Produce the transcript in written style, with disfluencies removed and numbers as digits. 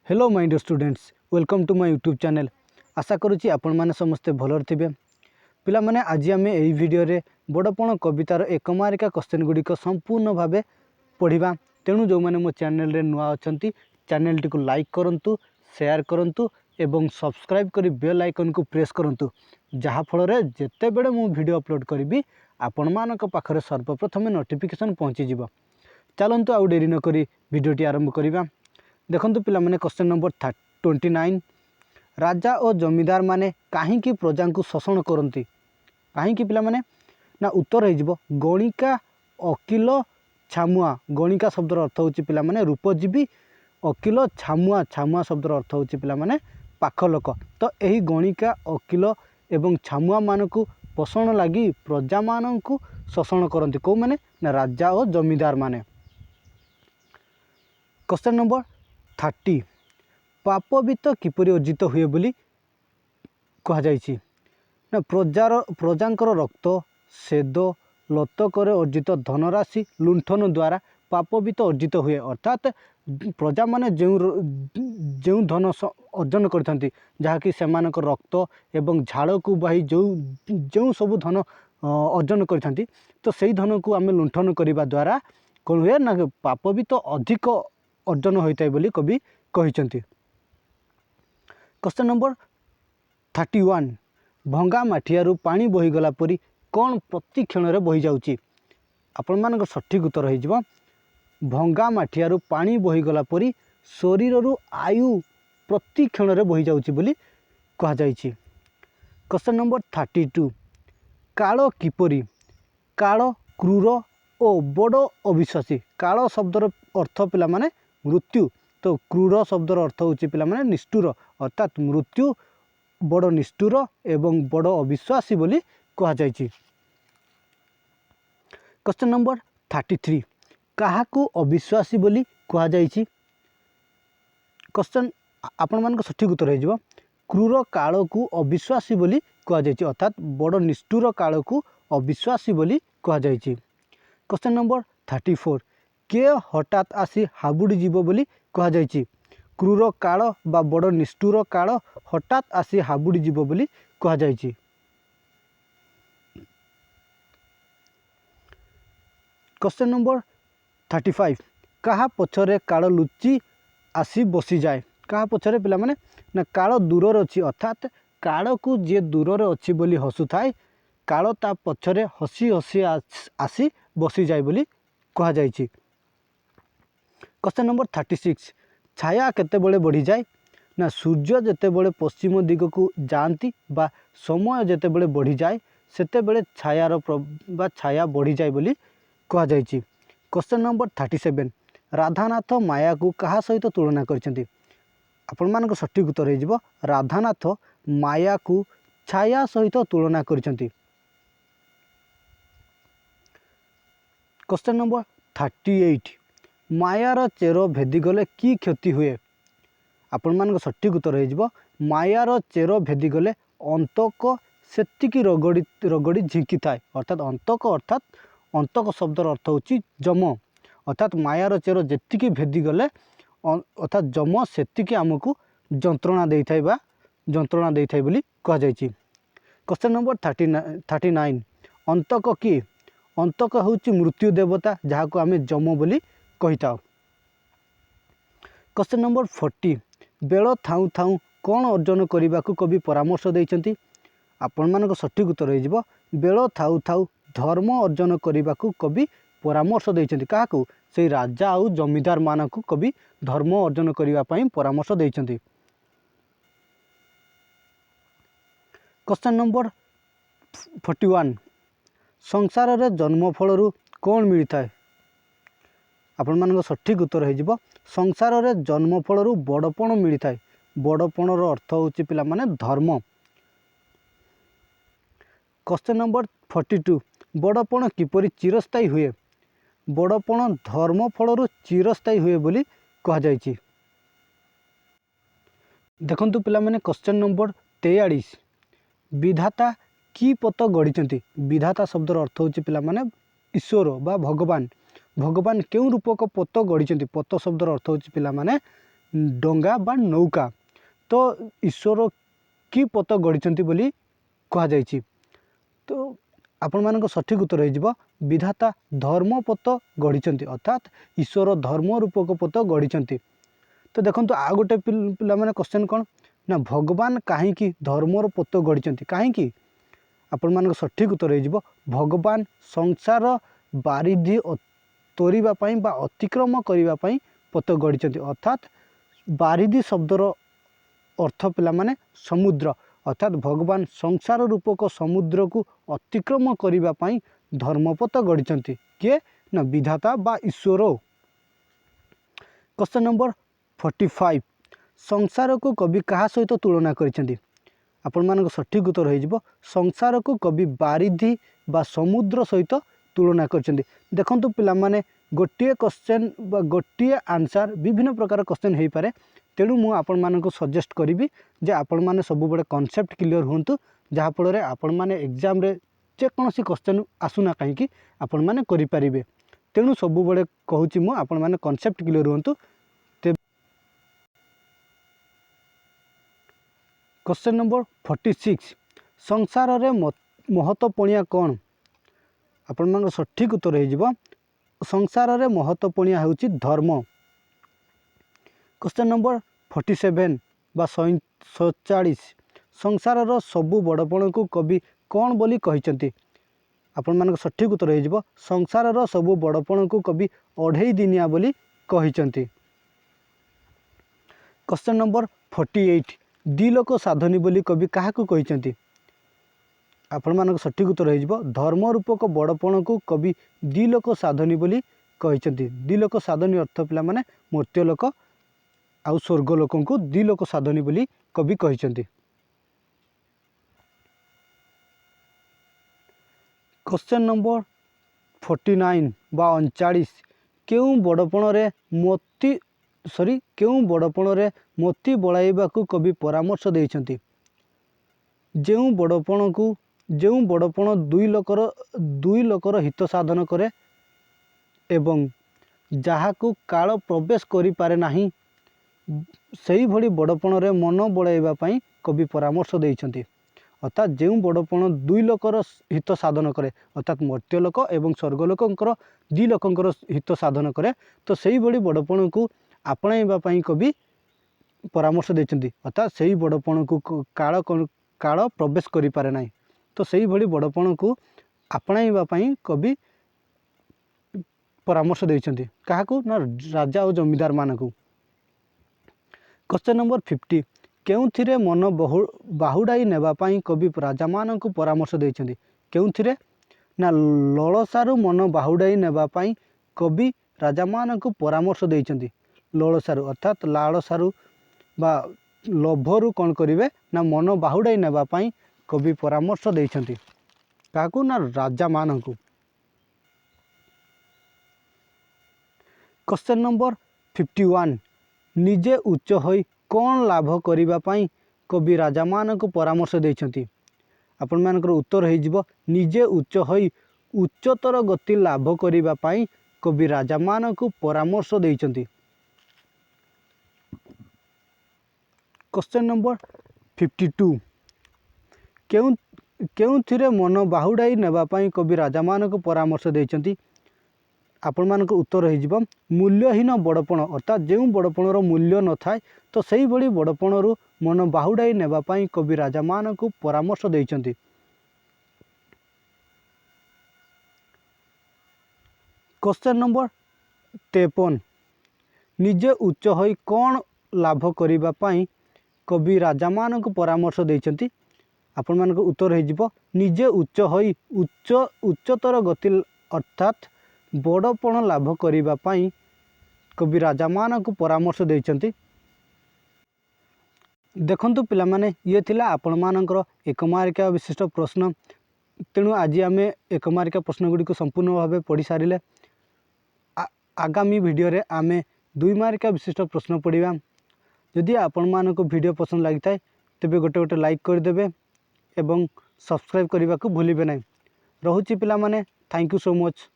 Hello my dear students, welcome to my YouTube channel. आशा करुच्ची आपण मैंने समस्ते भलर थे। पिला माने आज आम यही वीडियो रे बड़पण कवितार एक मार्किया क्वेश्चन गुड़िक संपूर्ण भाव पढ़ा। तेणु जो मैंने मो चैनल रे नुआ अच्छा चैनल टी को लाइक करूँ, शेयर करूँ एवं सब्सक्राइब कर बेल आइकन को प्रेस करूँ, जहाँफल जिते बड़े मु वीडियो अपलोड करी आपण मानक पाखरे सर्वप्रथम नोटिफिकेशन पहुँचीज। चलतु आउ डेरी नक भिडटी आरंभ करवा। देखंतु पिला माने क्वेश्चन नंबर 29। राजा और जमीदार माने कहीं प्रजा को शोषण करती कहीं पिला माने ना उत्तर हो गणिका अकिल छामुआ। गणिका शब्दर अर्थ होची पिला माने रूपजीवी, अकिल छामुआ छामुआ शब्दर अर्थ होची पिला माने पाख लोक। तो यही गणिका अकिल एवं छामुआ मानकु पोषण लगी प्रजा मानकु शोषण करती कौ माने ना राजा और जमीदार माने। Question number 30। पापवित किपरि अर्जित हुए बोली कहुई ना प्रजार रक्त सेद लतकर अर्जित धनराशि लुंठन द्वारा पापवित अर्जित हुए। अर्थात प्रजा माने जो धन अर्जन करथंती जहाँकि सेमानक रक्त एवं झाड़ को बही जो सब धन अर्जन करथंती, तो सही धन को आम लुंठन करने द्वारा कौन हुए ना पापवित अधिक अर्जन होता है बोली कवि कहिसंती। Question number 31। भंगा माठियारू पानी बहीगला परी कौन प्रति क्षण रे बही जाउची। आपण मानक सठिक उत्तर हो भंगा माठियारू पानी बहीगला परी शरीर आयु प्रति क्षण रे बही जाउची बोली कहा जाइछि। Question number 32। काल किपरि काल क्रूर और बड़ अविश्वासी। काल शब्दर अर्थ पिला माने मृत्यु, तो क्रूर शब्दर अर्थ होची पिला माने निष्ठुर, अर्थात मृत्यु बड़ निष्ठुर एवं बड़ अविश्वासी बोली कहा जाइछि। Question number 33। काहाकू अविश्वासी बोली कहा जाइछि। क्वेश्चन आपण मानक सठिक उत्तर हो क्रूर काल को अविश्वासी बोली कहा जाइछि, अर्थात बड़ निष्ठुर काल को अविश्वासी बोली कहा जाइछि। Question number 34। के हठात आसी हाबुड़ी जीव बोली कहा जाइछि। क्रूर काल बा बड़ निष्ठुर काल हठात आसी हाबुड़ी जीव बोली कहा जाइछि। Question number 35। कहा पछरे काल लुचि आसी बसी जाए। कहा पछरे पिला माने ना काल दूर अच्छी, अर्थात काल को जे दूर अच्छी बोली हसु थाए काल ता पछरे हसी हसी आसी बसी जाए बोली कहा जाइछि। Question number 36। छाया केते बड़े बढ़ी जाए ना सूर्य जेते बड़े पश्चिम दिग को जाती बा समय जेते बड़े बढ़ी जाए सेते बड़े छायार बा छाया बढ़ी जाए बोली कहा जाइछि। Question number 37। राधानाथ माया को कहा सहित तुलना करछंती। आपण मानक सठिक उत्तर हो राधानाथ माया को छाया सहित तुलना करछंती। Question number 38। मायार चेर भेदीगले कि क्षति हुए। आपण मानक सठिक उत्तर हो मायार चेर भेदीगले अंतक सेतिकी रगड़ी रगड़ी झिंकी थाए। अर्थात अंतक शब्दर अर्थ होची जम, अर्थात मायार चेर जेतिकी भेदीगले अर्थात जम सेतिकी आमको जंत्रणा दे थाए बा जंत्रणा दे थाए बोली कहा जाइछि। Question number 39। अंतक कि अंतक होची मृत्यु देवता जहाको आमे जम बोली कहिताओ। Question number 40। बेल थाउ थाउ कौन अर्जन करने को कवि परामर्श देइछंती। आपण मानक सठिक उत्तर हो बेल थाउ थाउ धर्म अर्जन करने को कवि परामर्श देइछंती। काहाकू से राजा आउ जमीदार मानक कवि धर्म अर्जन करने पई परामर्श देइछंती। Question number 41। संसार रे जन्म फलरू कौन मिलता है। आपण मानक सठिक उत्तर हो संसार रे जन्म फलरू बड़पण मिलता है। बड़पणर अर्थ होची पिला माने धर्म। Question number 42। बड़पण किपरि चिरस्थायी हुए। बड़पण धर्म फलरू चिरस्थायी हुए बोली कहा जाइछि। देखंतु पिला माने क्वेश्चन नंबर 43। विधाता कि पत गढ़ी। विधाता शब्दर अर्थ होची पिला माने ईश्वर बा भगवान। भगवान क्यों रूपक पत गढ़ी। पत शब्दर अर्थ होची पिला माने डंगा बा नौका। तो ईश्वर कि पथ गढ़ी बोली कहुई। तो आपण मान सठिक उत्तर हो विधाता धर्म पथ गढ़ी अर्थात ईश्वर धर्म रूपक पथ गढ़ी। तो देखो आ गोटे पिला माने क्वेश्चन कौन ना भगवान कहीं धर्मर पथ गढ़ी कहीं आपण मान सठिक उत्तर हो भगवान संसार बारिधि तोड़ापी बा अतिक्रम करने पथ गढ़ी अर्थात बारिधि शब्दर अर्थ पिला माने समुद्र अर्थात भगवान संसार रूपक समुद्र को अतिक्रम करने धर्मपथ गढ़ी किए ना विधाता बा ईश्वर। क्वेश्चन नंबर 45 संसार को कवि क्या सहित तुलना करिसेंती आपण मान सठिक उत्तर हो संसार को कवि बारिधि बा समुद्र सहित तुलना करिसेंती। देखंतु पिला माने गोटे क्वेश्चन बा गोटे आंसर विभिन्न प्रकार क्वेश्चन हो पारे तेणु मु आपण मानक सजेस्ट करी जे आपण माने सब बड़े कॉन्सेप्ट क्लियर होंतु जहाँफल आपण माने एग्जाम रे जेकोसी क्वेश्चन आसुना कहीं आपण माने करि परिबे। तेणु सब बड़े कहूँ मु आपण माने कॉन्सेप्ट क्लियर होंतु। क्वेश्चन नंबर 46 संसार रे महत्वपूर्ण कौन आपण मान सठिक उत्तर हो संसार रे महत्वपूर्ण होउची धर्म। क्वेश्चन नंबर 47 बा 47 संसार रो सबु बड़पण को कवि कौन बोली कहिसेंती आपण मान सठिक उत्तर हो संसार रो सबु बड़पण को कवि अढ़ई दिनिया बोली कहिसेंती। क्वेश्चन नंबर 48 दिलोक साधनी बोली कवि क्या कहिसेंती आपण मान सठिक उत्तर हो धर्म रूपक बड़पण को कवि दिलोक साधनी बोली कहिसेंती। दिलोक साधनी अर्थ पिला माने मर्त्यलोक आउ स्वर्गलोक को दिलोक साधनी बोली कवि कहिसेंती। क्वेश्चन नंबर 49 बा 39 केउं बड़पण रे मोती केउं बड़पण रे मोती बड़ाइबा को कवि परामर्श देइछंती जेउं बड़पण दुई लोकर हित साधन करे एवं जहाकू काल प्रवेश करि पारे नाही सही भली बड़पण रे मन बड़ाइबा पई कवि परामर्श देइछंती। अर्थात जेउं बड़पण दुई लोकर हित साधन करे अर्थात मर्त्यलोक एवं स्वर्गलोकंकर दी लोकंकर हित साधन करे तो सही भली बड़पण को आपणाइबा पई कवि परामर्श देइछंती। अर्थात सही बड़पण को काल प्रवेश करि पारे नाही तो सही भली बड़पण को आपणाइबा पई कवि परामर्श देइछंती काहाकू ना राजा और जमीदार मानकू। क्वेश्चन नंबर 50 केउथिरे मन बाहुडाई नेबा पई कवि राजा मानकू परामर्श देइछंती केउथिरे ना ललसारू मन बाहुडाई नेबा पई कवि राजा मानकू परामर्श देइछंती। ललसारू अर्थात लालसारू बा लोभरू कौन करिवे ना मन बाहुडाई नेबा पई कवि परामर्श देइछंती काहाकू ना राजा मानकू। क्वेश्चन नंबर 51 निजे उच्च होई कौन लाभ करिबा पई कवि राजा मानकू परामर्श देइछंती आपण मानकर उत्तर हो जिवो निजे उच्च होई उच्चतर गति लाभ करिबा पई कवि राजा मानकू परामर्श देइछंती। क्वेश्चन नंबर 52 केउथिरे मन बाहुडाई नेबा पई कवि राजा मानकू परामर्श देइछंती आपण मानक उत्तर हो जिवो मूल्यहीन बड़पण अर्थात जेउं बड़पणर मूल्य न थाए तो सही भली बड़पणरू मन बाहुडाई नेबा पई कवि राजा मानकू परामर्श देइछंती। क्वेश्चन नंबर 53 निजे उच्च होई कौन लाभ करिबा पई कवि राजा मानकू परामर्श देइछंती आपण मानक उत्तर हो जिवो निजे उच्च होई उच्चतर गति अर्थात बड़पण लाभ करिबा पई कवि राजा मानकू परामर्श देइछंती। देखंतु पिला माने ये थिला आपण मानकर एक मार्किया विशिष्ट प्रश्न तेणु आज आम एक मार्किया प्रश्न गुड़ी को संपूर्ण भाव पढ़ी सारे आगामी वीडियो रे आमे 2 मार्किया विशिष्ट प्रश्न पढ़ा। जदि आपण मानक वीडियो पसंद लगी थाए तेबे गोटे गोटे लाइक करदेवे एवं सब्सक्राइब करने को भूलिबे नहीं। रहुछि पिला माने थैंक यू सो मच।